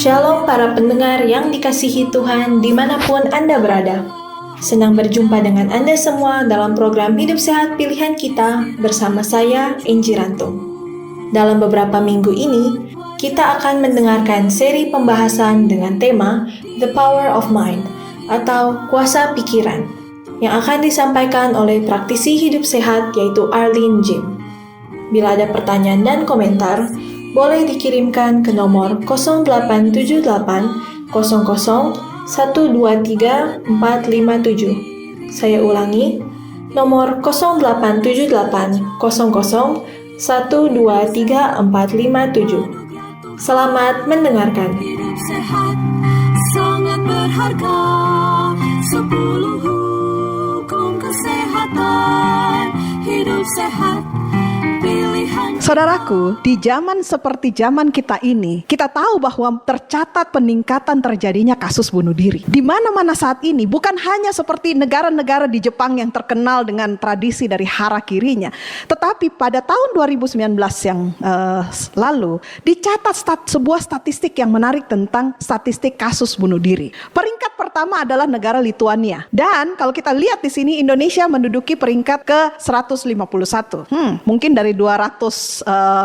Shalom para pendengar yang dikasihi Tuhan dimanapun Anda berada. Senang berjumpa dengan Anda semua dalam program Hidup Sehat Pilihan Kita bersama saya, Enji Rantung. Dalam beberapa minggu ini, kita akan mendengarkan seri pembahasan dengan tema The Power of Mind atau Kuasa Pikiran yang akan disampaikan oleh praktisi hidup sehat yaitu Arlene Jim. Bila ada pertanyaan dan komentar, boleh dikirimkan ke nomor 0878 00 123 457. Saya ulangi, nomor 0878 00 123 457. Selamat mendengarkan. Hidup sehat sangat berharga. 10 hukum kesehatan. Hidup sehat pilihan. Saudaraku, di zaman seperti zaman kita ini, kita tahu bahwa tercatat peningkatan terjadinya kasus bunuh diri. Di mana-mana saat ini, bukan hanya seperti negara-negara di Jepang yang terkenal dengan tradisi dari harakirinya, tetapi pada tahun 2019 yang lalu, dicatat sebuah statistik yang menarik tentang statistik kasus bunuh diri. Peringkat pertama adalah negara Lituania. Dan kalau kita lihat di sini, Indonesia menduduki peringkat ke 151. Mungkin dari 200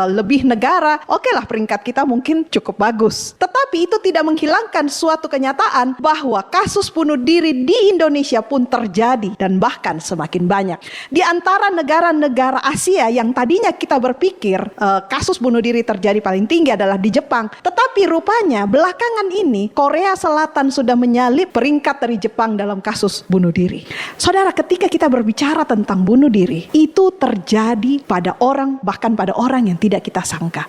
lebih negara, okelah peringkat kita mungkin cukup bagus. Tetapi itu tidak menghilangkan suatu kenyataan bahwa kasus bunuh diri di Indonesia pun terjadi dan bahkan semakin banyak. Di antara negara-negara Asia yang tadinya kita berpikir kasus bunuh diri terjadi paling tinggi adalah di Jepang. Tetapi rupanya belakangan ini Korea Selatan sudah menyalip peringkat dari Jepang dalam kasus bunuh diri. Saudara, ketika kita berbicara tentang bunuh diri, itu terjadi pada orang, bahkan pada orang yang tidak kita sangka.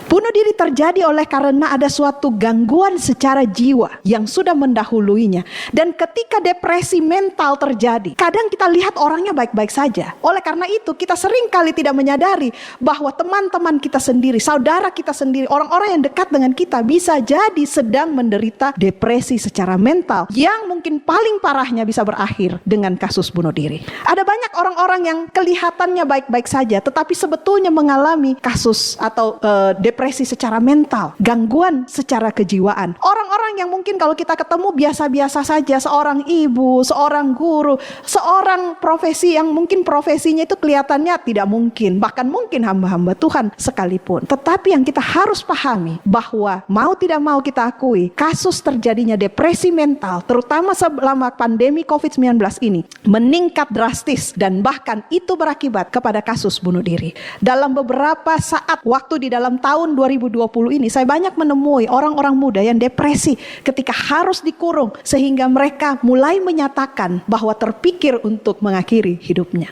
Bunuh diri terjadi oleh karena ada suatu gangguan secara jiwa yang sudah mendahuluinya. Dan ketika depresi mental terjadi, kadang kita lihat orangnya baik-baik saja. Oleh karena itu, kita sering kali tidak menyadari bahwa teman-teman kita sendiri, saudara kita sendiri, orang-orang yang dekat dengan kita bisa jadi sedang menderita depresi secara mental yang mungkin paling parahnya bisa berakhir dengan kasus bunuh diri. Ada banyak orang-orang yang kelihatannya baik-baik saja, tetapi sebetulnya mengalami kasus atau depresi secara mental, gangguan secara kejiwaan. Orang-orang yang mungkin kalau kita ketemu biasa-biasa saja, seorang ibu, seorang guru, seorang profesi yang mungkin profesinya itu kelihatannya tidak mungkin, bahkan mungkin hamba-hamba Tuhan sekalipun. Tetapi yang kita harus pahami bahwa mau tidak mau kita akui, kasus terjadinya depresi mental, terutama selama pandemi COVID-19 ini, meningkat drastis dan bahkan itu berakibat kepada kasus bunuh diri. Dalam beberapa saat waktu di dalam tahun 2020 ini, saya banyak menemui orang-orang muda yang depresi ketika harus dikurung, sehingga mereka mulai menyatakan bahwa terpikir untuk mengakhiri hidupnya.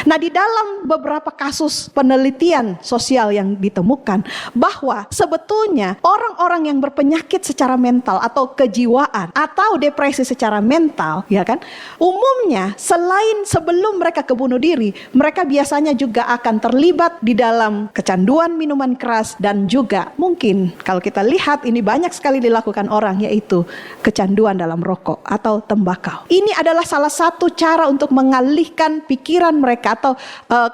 Nah, di dalam beberapa kasus penelitian sosial yang ditemukan bahwa sebetulnya orang-orang yang berpenyakit secara mental atau kejiwaan atau depresi secara mental, ya kan, umumnya selain sebelum mereka kebunuh diri, mereka biasanya juga akan terlibat di dalam kecanduan minuman keras dan juga mungkin kalau kita lihat ini banyak sekali dilakukan orang, yaitu kecanduan dalam rokok atau tembakau. Ini adalah salah satu cara untuk mengalihkan pikiran mereka atau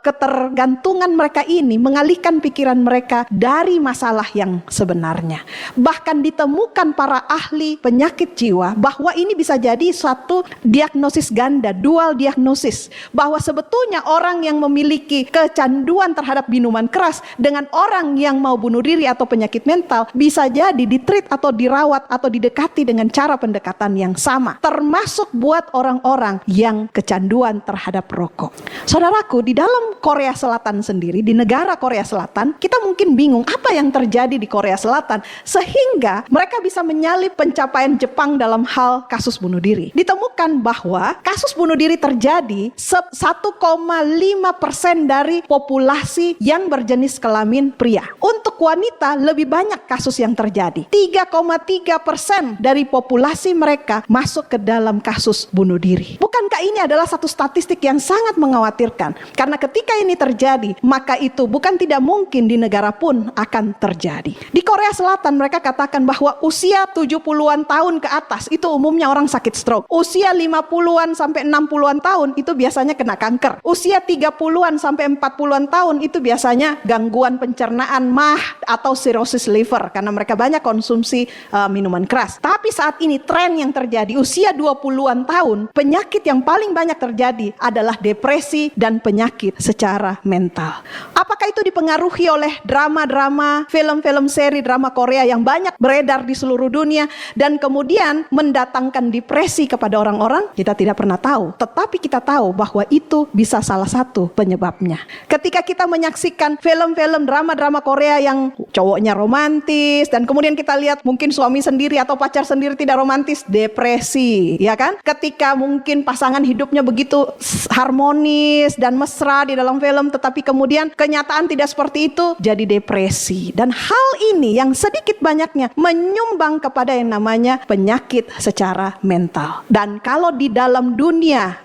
ketergantungan mereka ini, mengalihkan pikiran mereka dari masalah yang sebenarnya. Bahkan ditemukan para ahli penyakit jiwa bahwa ini bisa jadi suatu diagnosis ganda, dual diagnosis, bahwa sebetulnya orang yang memiliki kecanduan terhadap minuman keras dengan orang yang mau bunuh diri atau penyakit mental bisa jadi ditreat atau dirawat atau didekati dengan cara pendekatan yang sama, termasuk buat orang-orang yang kecanduan terhadap rokok. Saudaraku, di dalam Korea Selatan sendiri, di negara Korea Selatan, kita mungkin bingung apa yang terjadi di Korea Selatan sehingga mereka bisa menyalip pencapaian Jepang dalam hal kasus bunuh diri. Ditemukan bahwa kasus bunuh diri terjadi 1,5% dari populasi yang berjenis kelamin pria. Untuk wanita lebih banyak kasus yang terjadi. 3,3% dari populasi mereka masuk ke dalam kasus bunuh diri. Bukankah ini adalah satu statistik yang sangat mengkhawatirkan? Karena ketika ini terjadi, maka itu bukan tidak mungkin di negara pun akan terjadi. Di Korea Selatan mereka katakan bahwa usia 70-an tahun ke atas itu umumnya orang sakit stroke. Usia 50-an sampai 60-an tahun itu biasanya kena kanker. Usia 30-an sampai 40-an tahun itu biasanya gangguan pencernaan, MAH, atau cirrhosis liver karena mereka banyak konsumsi minuman keras. Tapi saat ini tren yang terjadi usia 20-an tahun, penyakit yang paling banyak terjadi adalah depresi dan penyakit secara mental. Apakah itu dipengaruhi oleh drama-drama, film-film seri drama Korea yang banyak beredar di seluruh dunia dan kemudian mendatangkan depresi kepada orang-orang? Kita tidak pernah tahu. Tetapi kita tahu bahwa itu bisa salah satu penyebabnya. Ketika kita menyaksikan film-film drama-drama Korea yang cowoknya romantis dan kemudian kita lihat mungkin suami sendiri atau pacar sendiri tidak romantis, depresi, ya kan? Ketika mungkin pasangan hidupnya begitu harmonis dan mesra di dalam film, tetapi kemudian kenyataan tidak seperti itu, jadi depresi. Dan hal ini yang sedikit banyaknya menyumbang kepada yang namanya penyakit secara mental. Dan kalau di dalam dunia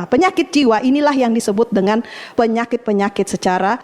penyakit jiwa, inilah yang disebut dengan penyakit-penyakit secara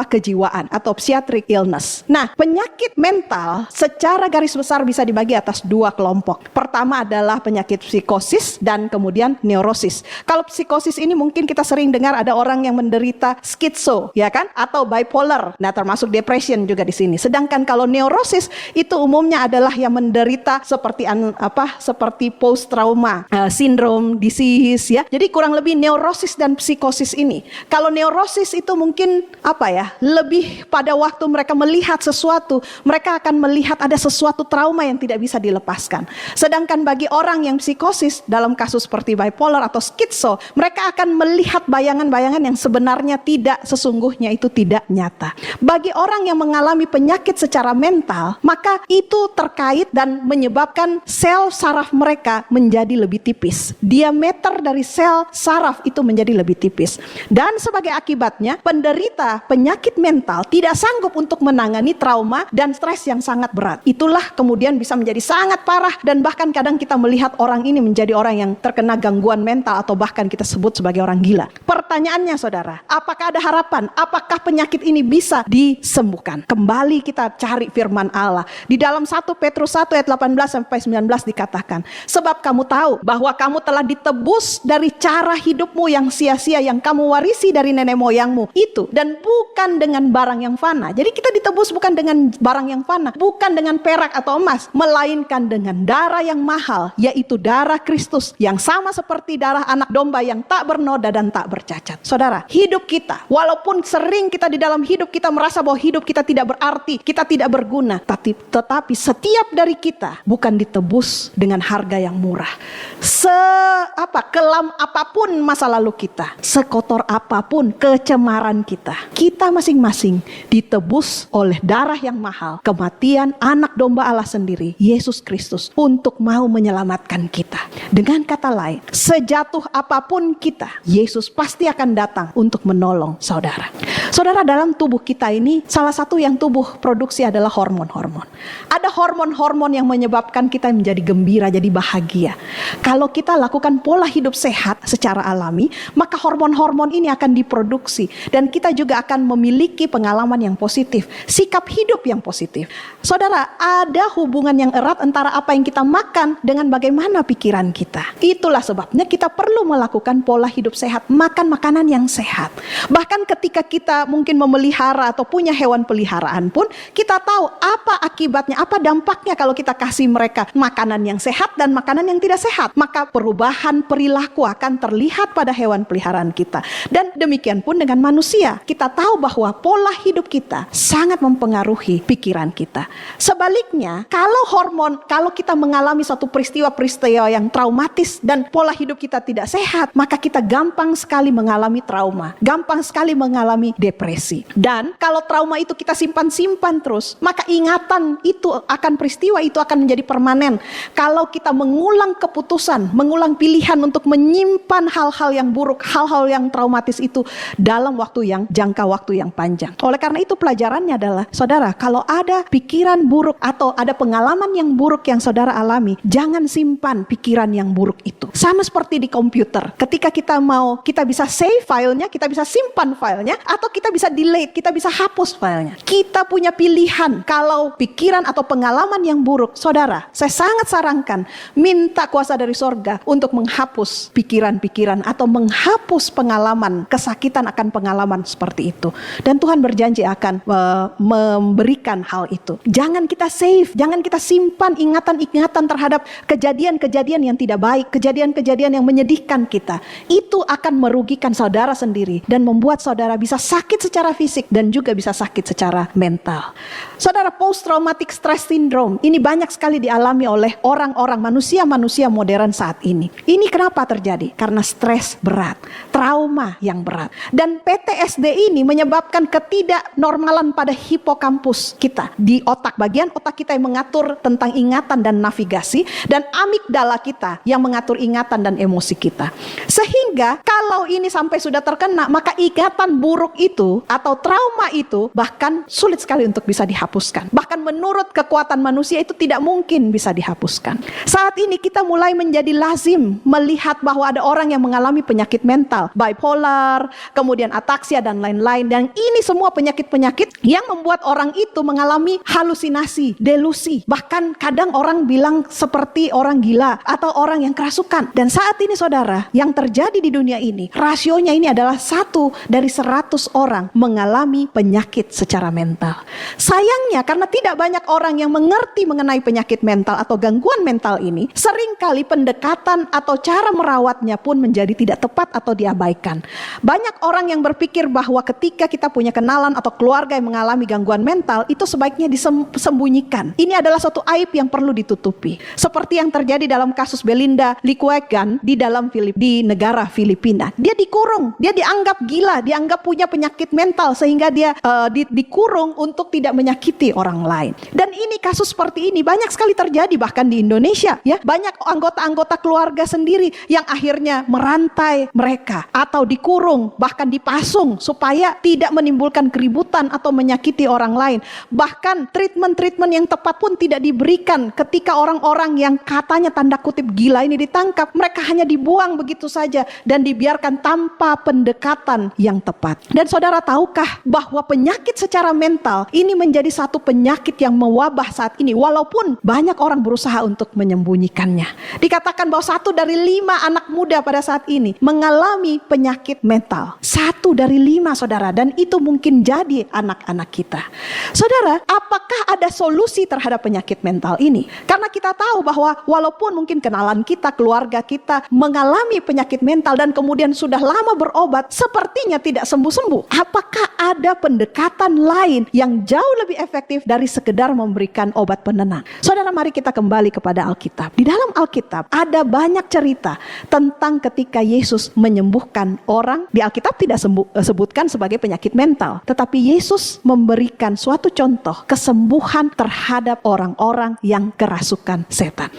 kejiwaan atau psychiatric illness. Nah, penyakit mental secara garis besar bisa dibagi atas dua kelompok. Pertama adalah penyakit psikosis dan kemudian neurosis. Kalau psikosis ini mungkin kita sering dengar ada orang yang menderita skitso, ya kan? Atau bipolar. Nah, termasuk depression juga di sini. Sedangkan kalau neurosis itu umumnya adalah yang menderita seperti post trauma syndrome disease, ya. Jadi kurang lebih neurosis dan psikosis ini. Kalau neurosis itu mungkin lebih pada waktu mereka melihat sesuatu, mereka akan melihat ada sesuatu trauma yang tidak bisa dilepaskan. Sedangkan bagi orang yang psikosis dalam kasus seperti bipolar atau skitso, mereka akan melihat bayangan-bayangan yang sebenarnya sesungguhnya itu tidak nyata. Bagi orang yang mengalami penyakit secara mental, maka itu terkait dan menyebabkan sel saraf mereka menjadi lebih tipis. Diameter dari sel saraf itu menjadi lebih tipis. Dan sebagai akibatnya, penderita penyakit mental tidak sanggup untuk menangani trauma dan stres yang sangat berat. Itulah kemudian bisa menjadi sangat parah dan bahkan kadang kita melihat orang ini menjadi orang yang terkena gangguan mental atau bahkan kita sebut sebagai orang gila. Pertanyaannya saudara, apakah ada harapan? Apakah penyakit ini bisa disembuhkan? Kembali kita cari firman Allah. Di dalam 1 Petrus 1 ayat 18-19 dikatakan, sebab kamu tahu bahwa kamu telah ditebus dari cara hidupmu yang sia-sia yang kamu warisi dari nenek moyangmu itu, dan bukan dengan barang yang fana. Jadi kita ditebus bukan dengan barang yang fana, bukan dengan perak atau emas, melainkan dengan darah yang mahal, yaitu darah Kristus yang sama seperti darah anak domba yang tak bernoda dan tak bercacat. Saudara, hidup kita, walaupun sering kita di dalam hidup kita merasa bahwa hidup kita tidak berarti, kita tidak berguna, tetapi setiap dari kita bukan ditebus dengan harga yang murah. Kelam apapun masa lalu kita, sekotor apapun kecemaran kita masing-masing ditebus oleh darah yang mahal, kematian anak domba Allah sendiri, Yesus Kristus, untuk mau menyelamatkan kita. Dengan kata lain, sejatuh apapun kita, Yesus pasti akan datang untuk menolong saudara. Saudara, dalam tubuh kita ini, salah satu yang tubuh produksi adalah hormon-hormon. Ada hormon-hormon yang menyebabkan kita menjadi gembira, jadi bahagia. Kalau kita lakukan pola hidup sehat secara alami, maka hormon-hormon ini akan diproduksi dan kita juga akan memiliki pengalaman yang positif, sikap hidup yang positif. Saudara, ada hubungan yang erat antara apa yang kita makan dengan bagaimana pikiran kita. Itulah sebabnya kita perlu melakukan pola hidup sehat, makan makanan yang sehat. Bahkan ketika kita mungkin memelihara atau punya hewan peliharaan pun, kita tahu apa akibatnya, apa dampaknya kalau kita kasih mereka makanan yang sehat dan makanan yang tidak sehat. Maka perubahan perilaku akan terlihat pada hewan peliharaan kita. Dan demikian pun dengan manusia. Kita tahu bahwa pola hidup kita sangat mempengaruhi pikiran kita. Sebaliknya, kalau kita mengalami suatu peristiwa-peristiwa yang traumatis dan pola hidup kita tidak sehat, maka kita gampang sekali mengalami trauma, gampang sekali mengalami depresi. Dan kalau trauma itu kita simpan-simpan terus, maka ingatan itu akan peristiwa itu akan menjadi permanen. Kalau kita mengulang keputusan, mengulang pilihan untuk menyimpan hal-hal yang buruk, hal-hal yang traumatis itu dalam jangka waktu yang panjang. Oleh karena itu pelajarannya adalah, saudara, kalau ada pikiran buruk atau ada pengalaman yang buruk yang saudara alami, jangan simpan pikiran yang buruk itu. Sama seperti di komputer, ketika kita bisa save filenya, kita bisa simpan filenya, atau kita bisa delete, kita bisa hapus filenya. Kita punya pilihan. Kalau atau pikiran atau pengalaman yang buruk, saudara, saya sangat sarankan minta kuasa dari sorga untuk menghapus pikiran-pikiran atau menghapus pengalaman kesakitan akan pengalaman seperti itu. Dan Tuhan berjanji akan memberikan hal itu. Jangan kita save, jangan kita simpan ingatan-ingatan terhadap kejadian-kejadian yang tidak baik, kejadian-kejadian yang menyedihkan kita. Itu akan merugikan saudara sendiri dan membuat saudara bisa sakit secara fisik dan juga bisa sakit secara mental. Saudara, post traumatic stress syndrome ini banyak sekali dialami oleh orang-orang manusia modern saat ini. Ini kenapa terjadi? Karena stres berat, trauma yang berat. Dan PTSD ini menyebabkan ketidaknormalan pada hipokampus kita. Di otak, bagian otak kita yang mengatur tentang ingatan dan navigasi, dan amigdala kita yang mengatur ingatan dan emosi kita. Sehingga kalau ini sampai sudah terkena, maka ingatan buruk itu atau trauma itu bahkan sulit sekali untuk bisa dihapuskan. Bahkan menurut kekuatan manusia itu tidak mungkin bisa dihapuskan. Saat ini kita mulai menjadi lazim melihat bahwa ada orang yang mengalami penyakit mental, bipolar, kemudian ataksia dan lain-lain. Dan ini semua penyakit-penyakit yang membuat orang itu mengalami halusinasi, delusi. Bahkan kadang orang bilang seperti orang gila atau orang yang kerasukan. Dan saat ini saudara, yang terjadi di dunia ini, rasionya ini adalah 1 dari 100 orang mengalami penyakit secara mental. Sayangnya karena tidak banyak orang yang mengerti mengenai penyakit mental atau gangguan mental ini, seringkali pendekatan atau cara merawatnya pun menjadi tidak tepat atau diabaikan. Banyak orang yang berpikir bahwa ketika kita punya kenalan atau keluarga yang mengalami gangguan mental, itu sebaiknya disembunyikan. Ini adalah suatu aib yang perlu ditutupi. Seperti yang terjadi dalam kasus Belinda Liquigan di negara Filipina. Dia dikurung, dia dianggap gila, dianggap punya penyakit mental sehingga dia dikurung untuk tidak menyakiti orang lain. Dan ini kasus seperti ini banyak sekali terjadi bahkan di Indonesia, ya. Banyak anggota-anggota keluarga sendiri yang akhirnya merantai mereka atau dikurung, bahkan dipasung supaya tidak menimbulkan keributan atau menyakiti orang lain. Bahkan treatment-treatment yang tepat pun tidak diberikan ketika orang-orang yang katanya tanda kutip gila ini ditangkap. Mereka hanya dibuang begitu saja dan dibiarkan tanpa pendekatan yang tepat. Dan saudara tahukah bahwa penyakit secara mental ini menjadi satu penyakit yang mewabah saat ini, walaupun banyak orang berusaha untuk menyembunyikannya. Dikatakan bahwa 1 dari 5 anak muda pada saat ini mengalami penyakit mental. 1 dari 5 saudara, dan itu mungkin jadi anak-anak kita. Saudara, apakah ada solusi terhadap penyakit mental ini? Karena kita tahu bahwa walaupun mungkin kenalan kita, keluarga kita mengalami penyakit mental dan kemudian sudah lama berobat, sepertinya tidak sembuh-sembuh. Apakah ada pendekatan lain yang jauh lebih efektif dari sekedar memberikan obat penenang? Saudara, mari kita kembali kepada Alkitab. Di dalam Alkitab ada banyak cerita tentang ketika Yesus menyembuhkan orang. Di Alkitab tidak sebutkan sebagai penyakit mental, tetapi Yesus memberikan suatu contoh kesembuhan terhadap orang-orang yang kerasukan setan.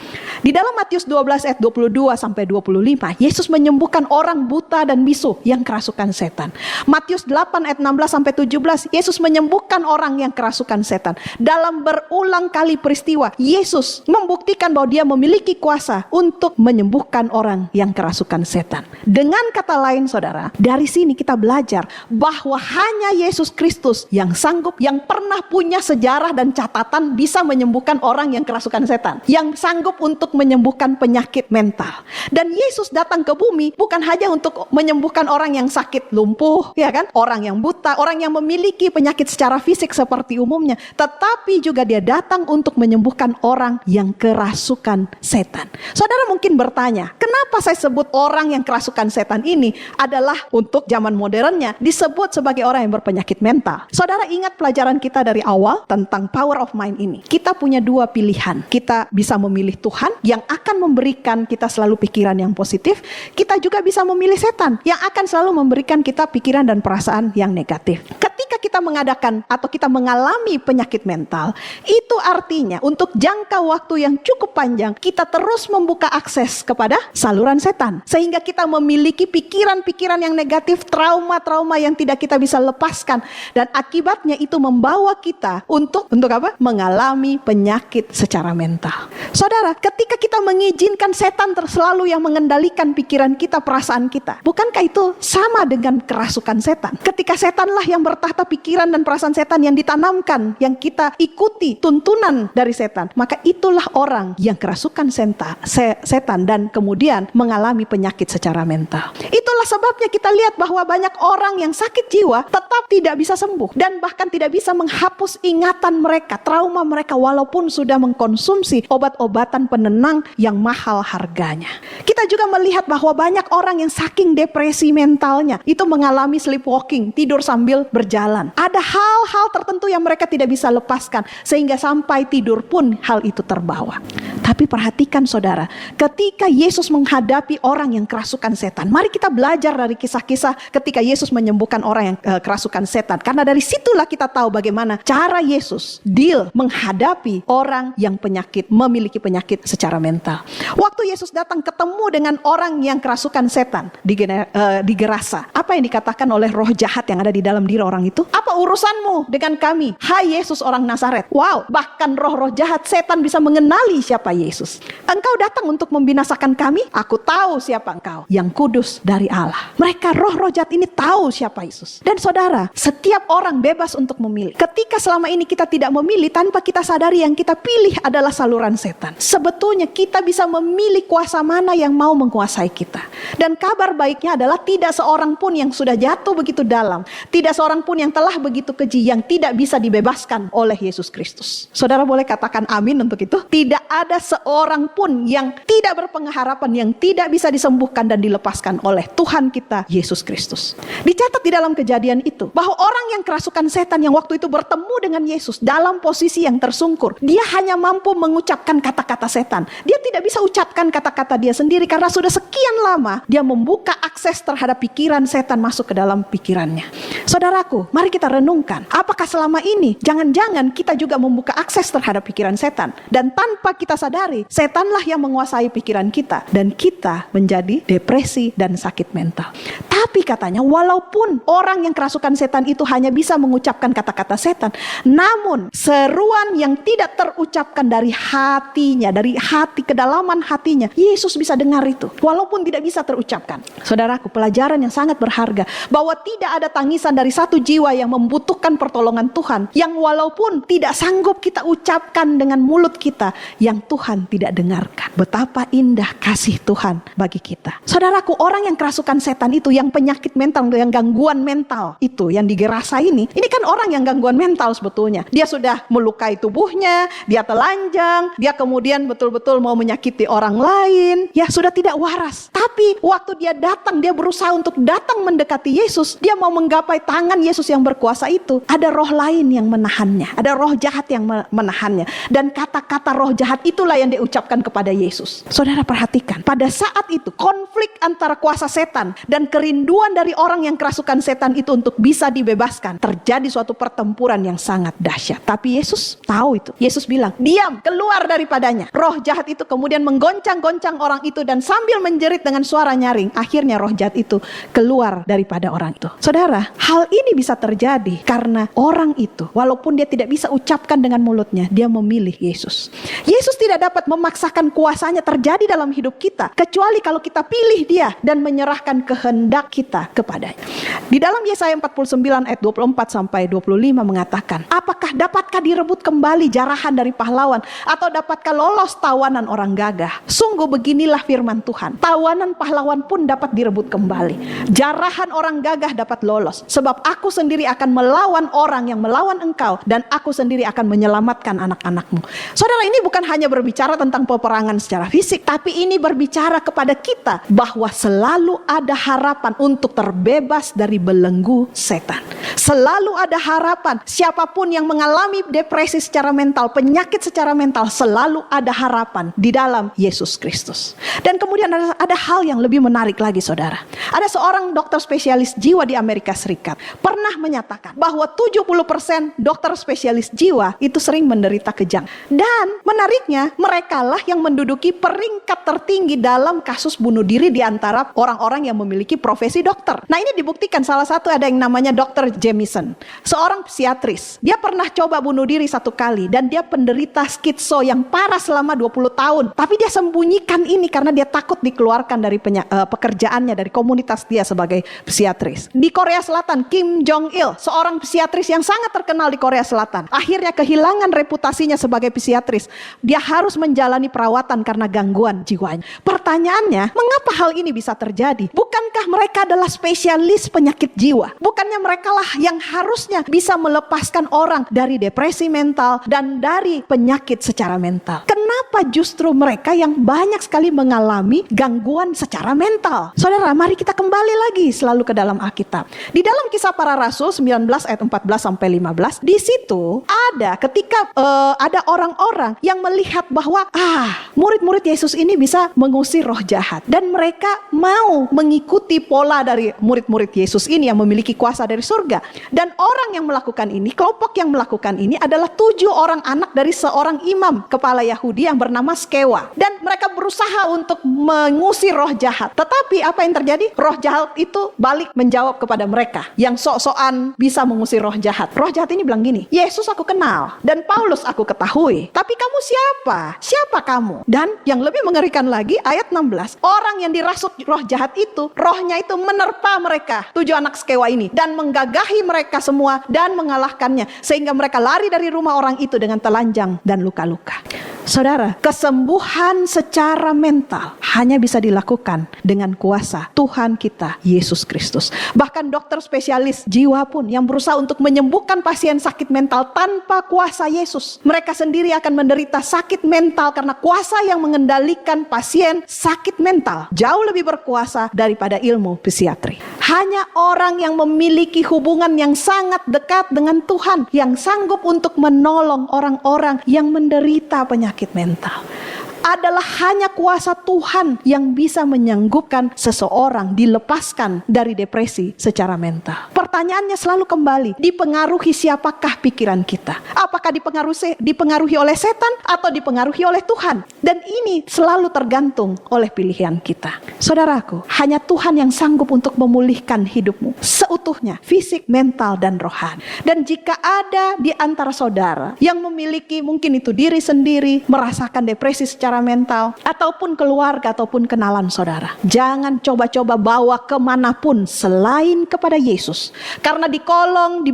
Di dalam Matius 12 ayat 22 sampai 25, Yesus menyembuhkan orang buta dan bisu yang kerasukan setan. Matius 8 ayat 16 sampai 17, Yesus menyembuhkan orang yang kerasukan setan. Dalam berulang kali peristiwa, Yesus membuktikan bahwa dia memiliki kuasa untuk menyembuhkan orang yang kerasukan setan. Dengan kata lain saudara, dari sini kita belajar bahwa hanya Yesus Kristus yang sanggup, yang pernah punya sejarah dan catatan bisa menyembuhkan orang yang kerasukan setan, yang sanggup untuk menyembuhkan penyakit mental. Dan Yesus datang ke bumi bukan hanya untuk menyembuhkan orang yang sakit lumpuh, ya kan, orang yang buta, orang yang memiliki penyakit secara fisik seperti umumnya, tetapi juga dia datang untuk menyembuhkan orang yang kerasukan setan. Saudara mungkin bertanya, kenapa saya sebut orang yang kerasukan setan ini adalah untuk zaman modernnya disebut sebagai orang yang berpenyakit mental? Saudara ingat pelajaran kita dari awal tentang power of mind ini. Kita punya 2 pilihan. Kita bisa memilih Tuhan yang akan memberikan kita selalu pikiran yang positif. Kita juga bisa memilih setan yang akan selalu memberikan kita pikiran dan perasaan yang negatif. Ketika kita mengadakan atau kita mengalami penyakit mental, itu artinya untuk jangka waktu yang cukup panjang kita terus membuka akses kepada saluran setan, sehingga kita memiliki pikiran-pikiran yang negatif, trauma-trauma yang tidak kita bisa lepaskan, dan akibatnya itu membawa kita untuk apa? Mengalami penyakit secara mental. Saudara, ketika kita mengizinkan setan selalu yang mengendalikan pikiran kita, perasaan kita, bukankah itu sama dengan kerasukan setan? Ketika setanlah yang bertahta kata-kata, pikiran dan perasaan setan yang ditanamkan, yang kita ikuti tuntunan dari setan, maka itulah orang yang kerasukan setan dan kemudian mengalami penyakit secara mental. Itulah sebabnya kita lihat bahwa banyak orang yang sakit jiwa tetap tidak bisa sembuh dan bahkan tidak bisa menghapus ingatan mereka, trauma mereka, walaupun sudah mengkonsumsi obat-obatan penenang yang mahal harganya. Kita juga melihat bahwa banyak orang yang saking depresi mentalnya itu mengalami sleepwalking, tidur sambil berjalan. Ada hal-hal tertentu yang mereka tidak bisa lepaskan sehingga sampai tidur pun hal itu terbawa. Tapi perhatikan saudara, ketika Yesus menghadapi orang yang kerasukan setan, mari kita belajar dari kisah-kisah ketika Yesus menyembuhkan orang yang kerasukan setan. Karena dari situlah kita tahu bagaimana cara Yesus menghadapi orang yang memiliki penyakit secara mental. Waktu Yesus datang ketemu dengan orang yang kerasukan setan di Gerasa, apa yang dikatakan oleh roh jahat yang ada di dalam diri orang itu? Apa urusanmu dengan kami, hai Yesus orang Nazaret? Wow, bahkan roh-roh jahat, setan bisa mengenali siapa Yesus. Engkau datang untuk membinasakan kami? Aku tahu siapa engkau, yang kudus dari Allah. Mereka roh-roh jahat ini tahu siapa Yesus. Dan saudara, setiap orang bebas untuk memilih. Ketika selama ini kita tidak memilih, tanpa kita sadari yang kita pilih adalah saluran setan. Sebetulnya kita bisa memilih kuasa mana yang mau menguasai kita. Dan kabar baiknya adalah tidak seorang pun yang sudah jatuh begitu dalam, tidak seorang pun yang telah begitu keji yang tidak bisa dibebaskan oleh Yesus Kristus. Saudara boleh katakan amin untuk itu? Tidak ada seorang pun yang tidak berpengharapan, yang tidak bisa disembuhkan dan dilepaskan oleh Tuhan kita Yesus Kristus. Dicatat di dalam Kejadian itu bahwa orang yang kerasukan setan yang waktu itu bertemu dengan Yesus dalam posisi yang tersungkur, dia hanya mampu mengucapkan kata-kata setan. Dia tidak bisa ucapkan kata-kata dia sendiri karena sudah sekian lama dia membuka akses terhadap pikiran setan masuk ke dalam pikirannya. Saudaraku, mari kita renungkan, apakah selama ini jangan-jangan kita juga membuka akses terhadap pikiran setan, dan tanpa kita sadari setanlah yang menguasai pikiran kita dan kita menjadi depresi dan sakit mental. Tapi katanya walaupun orang yang kerasukan setan itu hanya bisa mengucapkan kata-kata setan, namun seruan yang tidak terucapkan dari hatinya, dari hati, kedalaman hatinya, Yesus bisa dengar itu walaupun tidak bisa terucapkan. Saudaraku, pelajaran yang sangat berharga bahwa tidak ada tangisan dari satu jiwa yang membutuhkan pertolongan Tuhan, yang walaupun tidak sanggup kita ucapkan dengan mulut kita, yang Tuhan tidak dengarkan. Betapa indah kasih Tuhan bagi kita. Saudaraku, orang yang kerasukan setan itu, yang penyakit mental, yang gangguan mental itu, yang di Gerasa ini kan orang yang gangguan mental sebetulnya. Dia sudah melukai tubuhnya, dia telanjang, dia kemudian betul-betul mau menyakiti orang lain, ya sudah tidak waras. Tapi waktu dia datang, dia berusaha untuk datang mendekati Yesus, dia mau menggapai tangan Yesus yang berkuasa itu, ada roh lain yang menahannya, ada roh jahat yang menahannya, dan kata-kata roh jahat itulah yang diucapkan kepada Yesus. Saudara perhatikan, pada saat itu konflik antara kuasa setan dan kerinduan dari orang yang kerasukan setan itu untuk bisa dibebaskan, terjadi suatu pertempuran yang sangat dahsyat. Tapi Yesus tahu itu. Yesus bilang, diam, keluar daripadanya. Roh jahat itu kemudian menggoncang-goncang orang itu dan sambil menjerit dengan suara nyaring, akhirnya roh jahat itu keluar daripada orang itu. Saudara, hal ini bisa terjadi karena orang itu walaupun dia tidak bisa ucapkan dengan mulutnya, dia memilih Yesus. Yesus tidak dapat memaksakan kuasanya terjadi dalam hidup kita kecuali kalau kita pilih dia dan menyerahkan kehendak kita kepadanya. Di dalam Yesaya 49 ayat 24 sampai 25 mengatakan, apakah dapatkah direbut kembali jarahan dari pahlawan, atau dapatkah lolos tawanan orang gagah? Sungguh beginilah firman Tuhan, tawanan pahlawan pun dapat direbut kembali, jarahan orang gagah dapat lolos, sebab aku sendiri akan melawan orang yang melawan engkau, dan aku sendiri akan menyelamatkan anak-anakmu. Saudara, ini bukan hanya berbicara tentang peperangan secara fisik, tapi ini berbicara kepada kita bahwa selalu ada harapan untuk terbebas dari belenggu setan. Selalu ada harapan. Siapapun yang mengalami depresi secara mental, penyakit secara mental, selalu ada harapan di dalam Yesus Kristus. Dan kemudian ada hal yang lebih menarik lagi, saudara. Ada seorang dokter spesialis jiwa di Amerika Serikat pernah menyatakan bahwa 70% dokter spesialis jiwa itu sering menderita kejang. Dan menariknya, merekalah yang menduduki peringkat tertinggi dalam kasus bunuh diri di antara orang-orang yang memiliki profesi dokter. Nah, ini dibuktikan. Salah satu ada yang namanya Dr. Jamison, seorang psikiatris. Dia pernah coba bunuh diri 1 kali dan dia penderita skitso yang parah selama 20 tahun. Tapi dia sembunyikan ini karena dia takut dikeluarkan dari pekerjaannya, dari komunitas dia sebagai psikiatris. Di Korea Selatan, Kim Jong Jong-il, seorang psikiatris yang sangat terkenal di Korea Selatan, akhirnya kehilangan reputasinya sebagai psikiatris. Dia harus menjalani perawatan karena gangguan jiwanya. Pertanyaannya, mengapa hal ini bisa terjadi? Bukankah mereka adalah spesialis penyakit jiwa? Bukannya mereka lah yang harusnya bisa melepaskan orang dari depresi mental dan dari penyakit secara mental? Kenapa justru mereka yang banyak sekali mengalami gangguan secara mental? Saudara, mari kita kembali lagi selalu ke dalam Alkitab. Di dalam Kisah Para Rasul 19 ayat 14 sampai 15, di situ ada ketika ada orang-orang yang melihat bahwa murid-murid Yesus ini bisa mengusir roh jahat, dan mereka mau mengikuti pola dari murid-murid Yesus ini yang memiliki kuasa dari surga. Dan orang yang melakukan ini, kelompok yang melakukan ini adalah 7 orang anak dari seorang imam kepala Yahudi yang bernama Skewa, dan mereka berusaha untuk mengusir roh jahat. Tetapi apa yang terjadi? Roh jahat itu balik menjawab kepada mereka yang sok-sokan bisa mengusir roh jahat. Roh jahat ini bilang gini, Yesus aku kenal dan Paulus aku ketahui, tapi kamu siapa? Siapa kamu? Dan yang lebih mengerikan lagi, ayat 16, orang yang dirasuk roh jahat itu, rohnya itu menerpa mereka 7 anak Skewa ini dan menggagahi mereka semua dan mengalahkannya, sehingga mereka lari dari rumah orang itu dengan telanjang dan luka-luka. Saudara, kesembuhan secara mental hanya bisa dilakukan dengan kuasa Tuhan kita, Yesus Kristus. Bahkan dokter spesialis jiwa pun yang berusaha untuk menyembuhkan pasien sakit mental tanpa kuasa Yesus, mereka sendiri akan menderita sakit mental karena kuasa yang mengendalikan pasien sakit mental jauh lebih berkuasa daripada ilmu psikiatri. Hanya orang yang memiliki hubungan yang sangat dekat dengan Tuhan yang sanggup untuk menolong orang-orang yang menderita penyakit mental. Adalah hanya kuasa Tuhan yang bisa menyanggupkan seseorang dilepaskan dari depresi secara mental. Pertanyaannya selalu kembali, dipengaruhi siapakah pikiran kita? Apakah dipengaruhi oleh setan atau dipengaruhi oleh Tuhan? Dan ini selalu tergantung oleh pilihan kita. Saudaraku, hanya Tuhan yang sanggup untuk memulihkan hidupmu seutuhnya, fisik, mental, dan rohani. Dan jika ada di antara saudara yang memiliki mungkin itu diri sendiri, merasakan depresi secara mental, ataupun keluarga, ataupun kenalan saudara, jangan coba-coba bawa kemanapun selain kepada Yesus. Karena di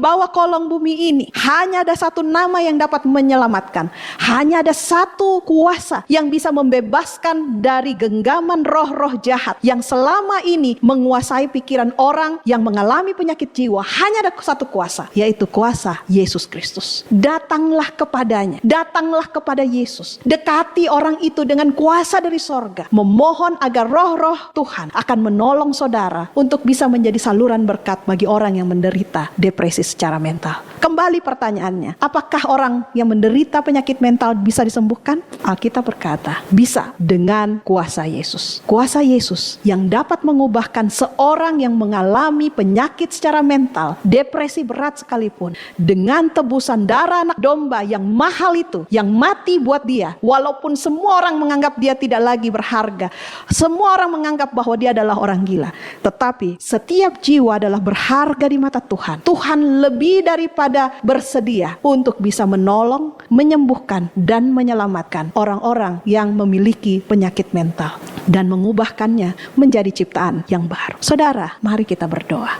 bawah kolong bumi ini hanya ada satu nama yang dapat menyelamatkan. Hanya ada satu kuasa yang bisa membebaskan dari genggaman roh-roh jahat yang selama ini menguasai pikiran orang yang mengalami penyakit jiwa. Hanya ada satu kuasa, yaitu kuasa Yesus Kristus. Datanglah kepadanya, datanglah kepada Yesus. Dekati orang itu dengan kuasa dari sorga, memohon agar roh-roh Tuhan akan menolong saudara untuk bisa menjadi saluran berkat bagi orang yang menderita depresi secara mental. Kembali pertanyaannya, apakah orang yang menderita penyakit mental bisa disembuhkan? Alkitab berkata, bisa dengan kuasa Yesus. Kuasa Yesus yang dapat mengubahkan seorang yang mengalami penyakit secara mental, depresi berat sekalipun, dengan tebusan darah anak domba yang mahal itu, yang mati buat dia, walaupun semua orang menganggap dia tidak lagi berharga. Semua orang menganggap bahwa dia adalah orang gila. Tetapi setiap jiwa adalah berharga di mata Tuhan. Tuhan lebih daripada bersedia untuk bisa menolong, menyembuhkan, dan menyelamatkan orang-orang yang memiliki penyakit mental dan mengubahkannya menjadi ciptaan yang baru. Saudara, mari kita berdoa.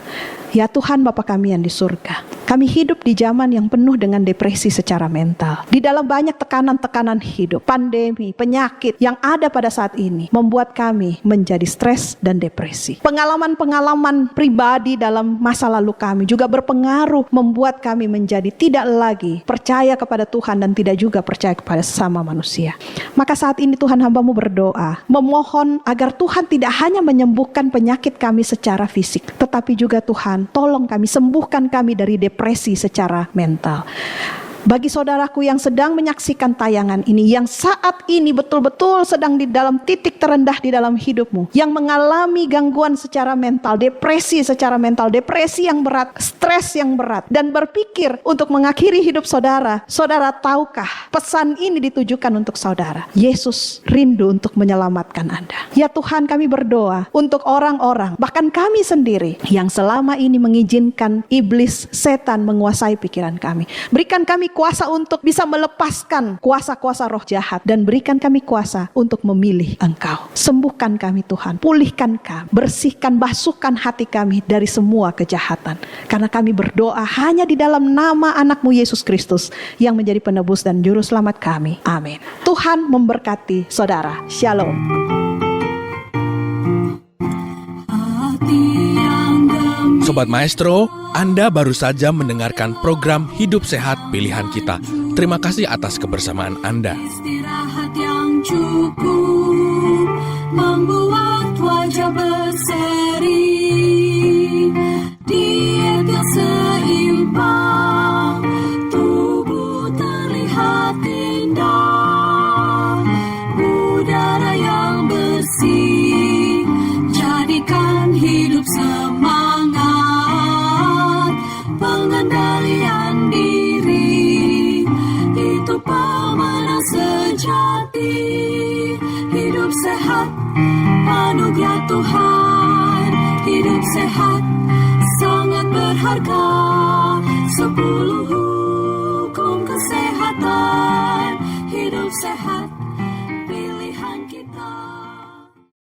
Ya Tuhan Bapa kami yang di surga, kami hidup di zaman yang penuh dengan depresi secara mental. Di dalam banyak tekanan-tekanan hidup, pandemi, penyakit yang ada pada saat ini membuat kami menjadi stres dan depresi. Pengalaman-pengalaman pribadi dalam masa lalu kami juga berpengaruh membuat kami menjadi tidak lagi percaya kepada Tuhan dan tidak juga percaya kepada sesama manusia. Maka saat ini Tuhan hamba-Mu berdoa, memohon agar Tuhan tidak hanya menyembuhkan penyakit kami secara fisik, tetapi juga Tuhan, tolong kami, sembuhkan kami dari depresi secara mental. Bagi saudaraku yang sedang menyaksikan tayangan ini, yang saat ini betul-betul sedang di dalam titik terendah di dalam hidupmu, yang mengalami gangguan secara mental, depresi secara mental, depresi yang berat, stres yang berat, dan berpikir untuk mengakhiri hidup saudara, saudara tahukah pesan ini ditujukan untuk saudara? Yesus rindu untuk menyelamatkan Anda. Ya Tuhan, kami berdoa untuk orang-orang, bahkan kami sendiri, yang selama ini mengizinkan iblis, setan menguasai pikiran kami. Berikan kami kuasa untuk bisa melepaskan kuasa-kuasa roh jahat. Dan berikan kami kuasa untuk memilih Engkau. Sembuhkan kami Tuhan, pulihkan kami, bersihkan, basuhkan hati kami dari semua kejahatan. Karena kami berdoa hanya di dalam nama anak-Mu Yesus Kristus yang menjadi penebus dan juru selamat kami. Amin. Tuhan memberkati saudara. Shalom. Sobat Maestro, Anda baru saja mendengarkan program Hidup Sehat Pilihan Kita. Terima kasih atas kebersamaan Anda. Istirahat yang cukup membuat wajah berseri. Diet yang seimbang, tubuh terlihat indah. Udara yang bersih, jadikan hidup semangat. Pengendalian diri, itu pemenang sejati. Hidup sehat, anugerah Tuhan. Hidup sehat, sangat berharga. 10 hukum kesehatan. Hidup sehat.